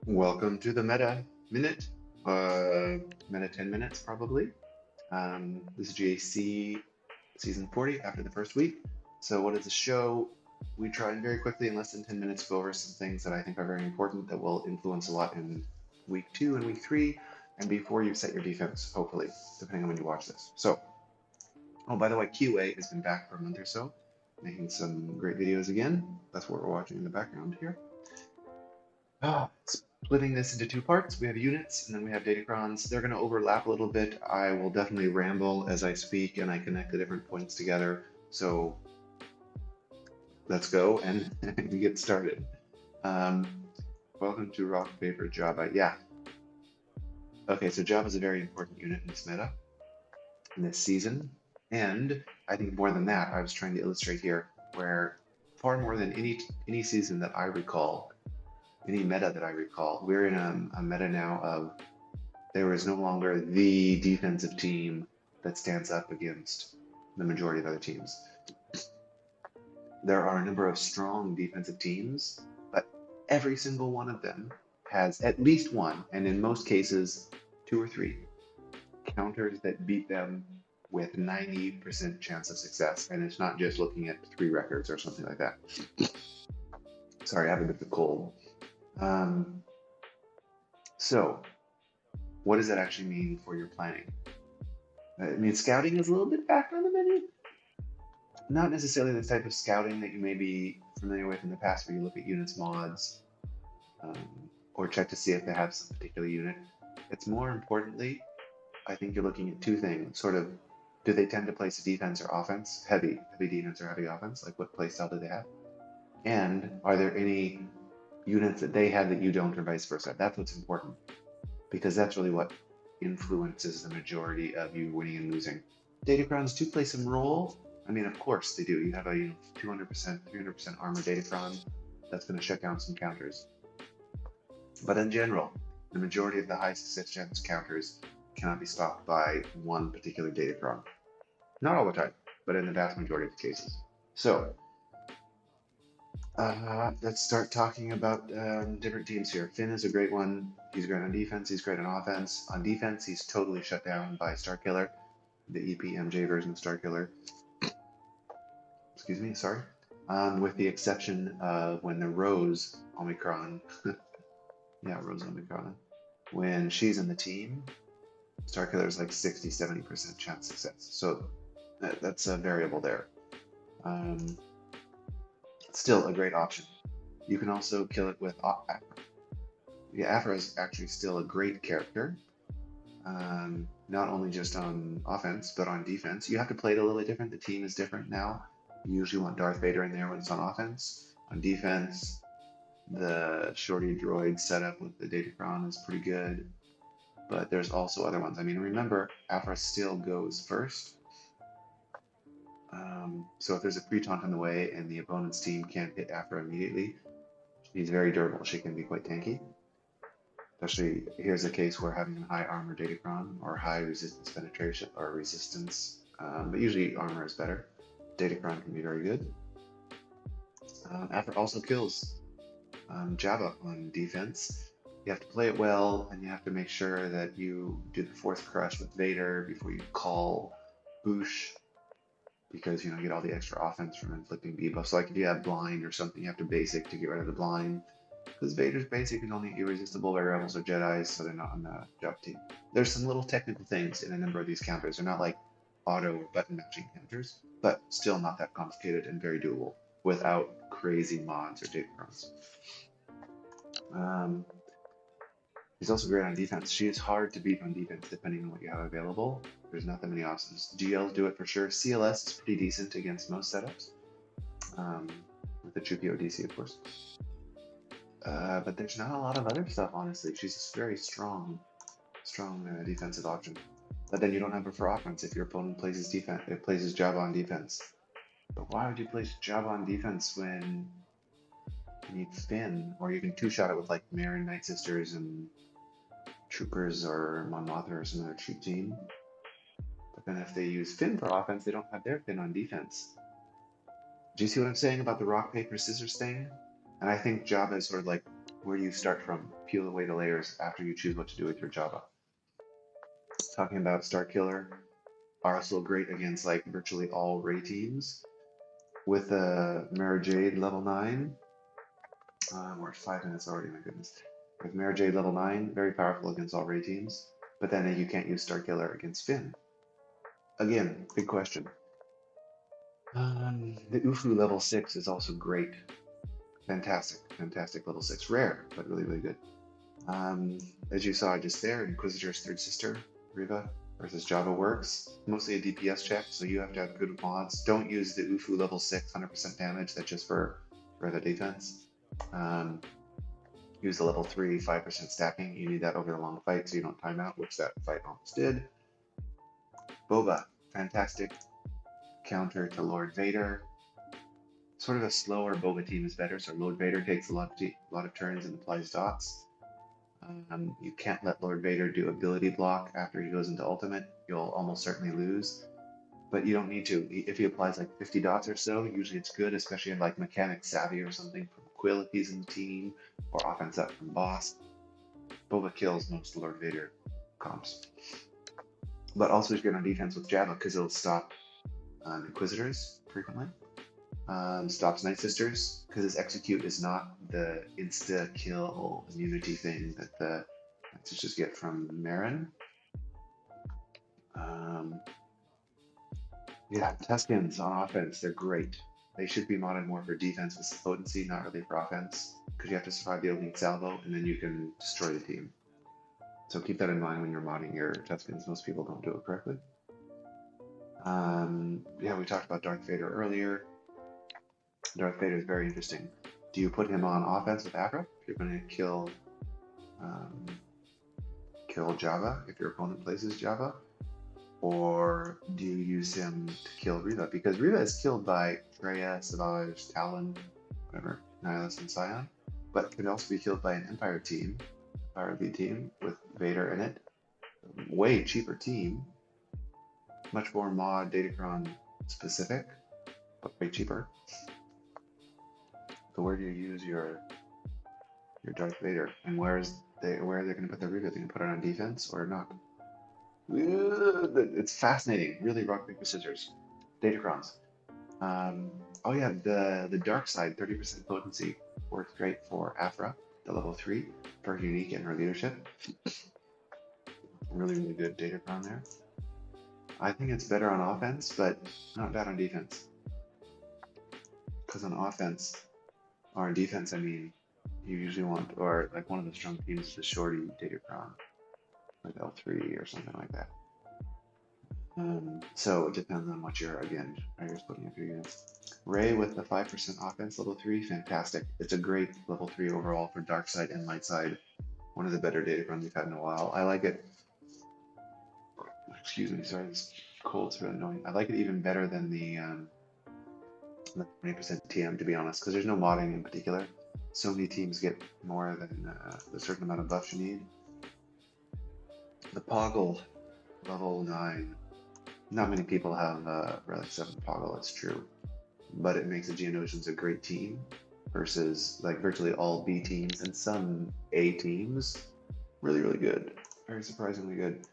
Welcome to the Meta Minute, Meta 10 minutes probably. This is GAC season 40 after the first week. So, what is the show? We try and very quickly, in less than 10 minutes, go over some things that I think are very important that will influence a lot in week 2 and week 3, and before you set your defense, hopefully, depending on when you watch this. So, oh, by the way, QA has been back for a month or so, making some great videos again. That's what we're watching in the background here. Splitting this into two parts, we have units and then we have datacrons. They're going to overlap a little bit. I will definitely ramble as I speak and I connect the different points together. So let's go and get started. Um, Welcome to Rock, Paper, Java. Yeah. Okay, so Java is a very important unit in this meta, in this season. And I think more than that, I was trying to illustrate here where far more than any season that I recall, any meta that I recall, we're in a meta now of there is no longer the defensive team that stands up against the majority of other teams. There are a number of strong defensive teams, but every single one of them has at least one, and in most cases, two or three counters that beat them with 90% chance of success. And it's not just looking at 3 records or something like that. Sorry, I have a bit of a cold. So, what does that actually mean for your planning? I mean, scouting is a little bit back on the menu. Not necessarily the type of scouting that you may be familiar with in the past, where you look at units mods or check to see if they have some particular unit. It's more importantly, I think you're looking at two things. Sort of, do they tend to place defense or offense? Heavy defense or heavy offense? Like what playstyle do they have? And are there any units that they have that you don't, or vice versa? That's what's important, because that's really what influences the majority of you winning and losing. Datacrons do play some role. I mean, of course they do. You have a 200%, 300% armor datacron that's going to shut down some counters. But in general, the majority of the high success chance counters cannot be stopped by one particular datacron. Not all the time, but in the vast majority of the cases. So, let's start talking about different teams here. Finn is a great one. He's great on defense. He's great on offense. On defense, he's totally shut down by Starkiller, the EPMJ version of Starkiller. Excuse me, sorry. With the exception of when the Rose Omicron, yeah, Rose Omicron, when she's in the team, Starkiller is like 60-70% chance success. So that's a variable there. Still a great option. You can also kill it with Afra. Yeah, Afra is actually still a great character. Not only just on offense, but on defense. You have to play it a little bit different. The team is different now. You usually want Darth Vader in there when it's on offense. On defense, the shorty droid setup with the datacron is pretty good. But there's also other ones. I mean, remember, Afra still goes first. So if there's a pre-taunt in the way and the opponent's team can't hit Afra immediately, she's very durable. She can be quite tanky. Especially here's a case where having a high armor datacron or high resistance penetration or resistance, but usually armor is better. Datacron can be very good. Afra also kills Java on defense. You have to play it well, and you have to make sure that you do the fourth crush with Vader before you call Boosh, because you get all the extra offense from inflicting debuffs. So like if you have blind or something, you have to basic to get rid of the blind. Because Vader's basic is only irresistible by rebels or Jedis, so they're not on the job team. There's some little technical things in a number of these counters. They're not like auto or button matching counters, but still not that complicated and very doable without crazy mods or datacrons. He's also great on defense. She is hard to beat on defense depending on what you have available. There's not that many options. GLs do it for sure. CLS is pretty decent against most setups, with the true PODC, of course. But there's not a lot of other stuff, honestly. She's just very strong defensive option. But then you don't have her for offense if your opponent plays his Java on defense. But why would you place Java on defense when you need Finn? Or you can two-shot it with like Marin Night Sisters and Troopers or Mon Mothma or some other cheap team. But then if they use Finn for offense, they don't have their Finn on defense. Do you see what I'm saying about the rock, paper, scissors thing? And I think Java is sort of like where you start from. peel away the layers after you choose what to do with your Java. Talking about Star Killer, are also great against like virtually all Ray teams. With Mara Jade level 9, we're at 5 minutes already, my goodness. With Mara Jade level 9, very powerful against all Ray teams, but then you can't use Star Killer against Finn. Again, big question. The Ufu level 6 is also great. Fantastic, fantastic level 6. Rare, but really, really good. As you saw just there, Inquisitor's third sister, Riva, versus Java works. Mostly a DPS check, so you have to have good mods. Don't use the Ufu level 6, 100% damage, that's just for the defense. Use the level 3, 5% stacking. You need that over the long fight so you don't time out, which that fight almost did. Boba, fantastic counter to Lord Vader. Sort of a slower Boba team is better, so Lord Vader takes a lot of turns and applies dots. You can't let Lord Vader do ability block after he goes into ultimate. You'll almost certainly lose, but you don't need to. If he applies like 50 dots or so, usually it's good, especially in like Mechanic Savvy or something from Quill if he's in the team, or Offense Up from Boss. Boba kills most Lord Vader comps. But also he's good on defense with Java because it'll stop Inquisitors frequently. Stops Night Sisters because his execute is not the insta kill immunity thing that the Night Sisters get from Marin. Yeah, Tuscans on offense, they're great. They should be modded more for defense with potency, not really for offense, because you have to survive the opening salvo and then you can destroy the team. So keep that in mind when you're modding your Tuscans. Most people don't do it correctly. Yeah, we talked about Darth Vader earlier. Darth Vader is very interesting. Do you put him on offense with Afra if you're going to kill Java, if your opponent places Java? Or do you use him to kill Riva? Because Riva is killed by Freya, Savage, Talon, whatever, Nihilus, and Scion, but can also be killed by an Empire team, Empire lead team with Vader in it. Way cheaper team, much more mod Datacron specific, but way cheaper. So where do you use your Darth Vader, and where are they going to put their Riva? Are they going to put it on defense or not? It's fascinating. Really, rock paper scissors. Datacrons. Oh yeah, the dark side, 30% potency works great for Afra, the level 3, for unique and her leadership. Really, really good Datacron there. I think it's better on offense, but not bad on defense. Because on offense, or on defense, I mean, you usually want, or like one of the strong teams is the shorty Datacron, like L3 or something like that. So it depends on what you're splitting up your units. Ray with the 5% offense, level 3, fantastic. It's a great level 3 overall for dark side and light side. One of the better Datacrons we've had in a while. I like it. Excuse me, sorry, this cold's really annoying. I like it even better than the 20% TM, to be honest, because there's no modding in particular. So many teams get more than a certain amount of buffs you need. The Poggle, level 9. Not many people have Relic 7 Poggle, it's true. But it makes the Geonosians a great team versus like virtually all B teams and some A teams. Really, really good. Very surprisingly good.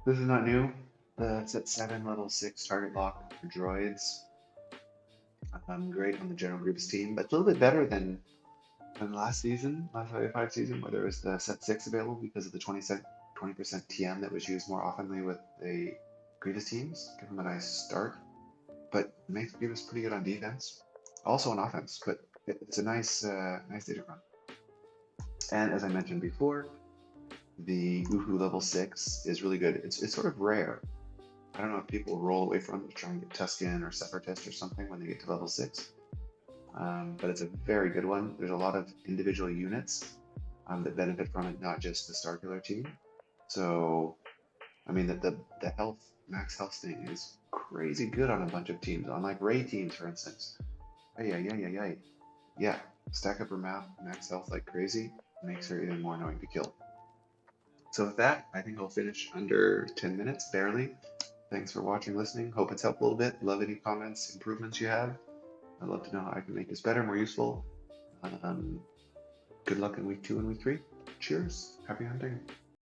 This is not new. The set 7 level 6 target lock for droids. Great on the General Groups team, but a little bit better than last season, last 5 season, where there was the set 6 available because of the 20% TM that was used more oftenly with the Grievous teams. Give them a nice start, but makes Grievous pretty good on defense, also on offense, but it's a nice Datacron. And as I mentioned before, the Uhu level 6 is really good. It's sort of rare. I don't know if people roll away from it to try and get Tuscan or Separatist or something when they get to level 6. But it's a very good one. There's a lot of individual units that benefit from it, not just the Star Killer team. So, I mean, the health, max health thing is crazy good on a bunch of teams. On like Ray teams, for instance. Yeah, stack up her max health like crazy, makes her even more annoying to kill. So with that, I think I'll finish under 10 minutes, barely. Thanks for watching, listening. Hope it's helped a little bit. Love any comments, improvements you have. I'd love to know how I can make this better, more useful. Good luck in week 2 and week 3. cheers. Happy hunting.